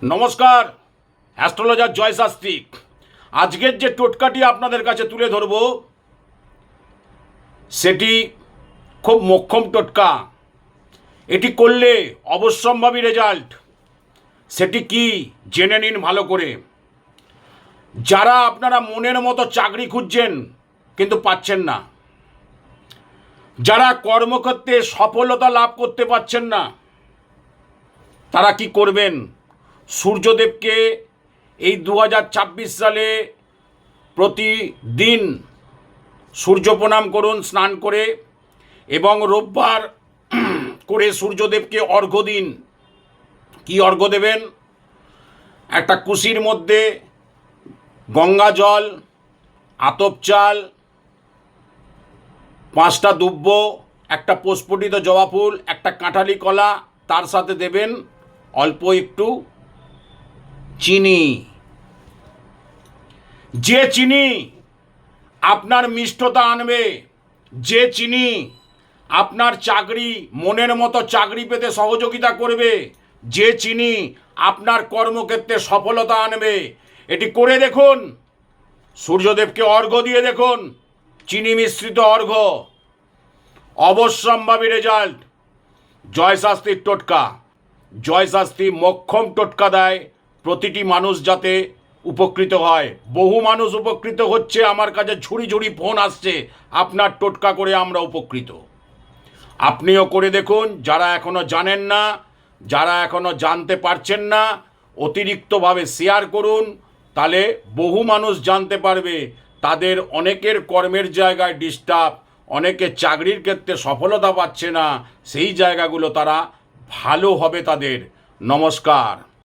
নমস্কার, অ্যাস্ট্রোলজার জয় শাস্ত্রী। আজকের যে টোটকাটি আপনাদের কাছে তুলে ধরব সেটি খুব মোক্ষম টোটকা। এটি করলে অবশ্যম্ভাবী রেজাল্ট। সেটি কি জেনে নিন ভালো করে। যারা আপনারা মনের মতো চাকরি খুঁজছেন কিন্তু পাচ্ছেন না, যারা কর্মক্ষেত্রে সফলতা লাভ করতে পারছেন না, তারা কি করবেন? সূর্যদেবকে এই 2026 সালে প্রতিদিন সূর্য প্রণাম করুন স্নান করে, এবং রোববার করে সূর্যদেবকে অর্ঘ্য দিন। কি অর্ঘ্য দেবেন? একটা কুশির মধ্যে গঙ্গা জল, আতপ চাল, 5টা দুব্য, একটা প্রস্ফুটিত জবা ফুল, একটা কাঁঠালি কলা, তার সাথে দেবেন অল্প একটু চিনি। যে চিনি আপনার মিষ্টতা আনবে, যে চিনি আপনার চাকরি, মনের মতো চাকরি পেতে সহযোগিতা করবে, যে চিনি আপনার কর্মক্ষেত্রে সফলতা আনবে, এটি করে দেখুন। সূর্যদেবকে অর্ঘ্য দিয়ে দেখুন, চিনি মিশ্রিত অর্ঘ্য, অবশ্যম্ভাবী রেজাল্ট। জয় শাস্ত্রীর টোটকা। জয় শাস্ত্রী মোক্ষম টোটকা দেয় প্রতিটি মানুষ যাতে উপকৃত হয়। বহু মানুষ উপকৃত হচ্ছে, আমার কাছে ঝুড়ি ঝুড়ি ফোন আসছে, আপনার টোটকা করে আমরা উপকৃত। আপনিও করে দেখুন। যারা এখনও জানেন না, যারা এখনও জানতে পারছেন না, অতিরিক্তভাবে শেয়ার করুন, তাহলে বহু মানুষ জানতে পারবে। তাদের অনেকের কর্মের জায়গায় ডিস্টার্ব, অনেকে চাকরির ক্ষেত্রে সফলতা পাচ্ছে না, সেই জায়গাগুলো তারা ভালো হবে তাদের। নমস্কার।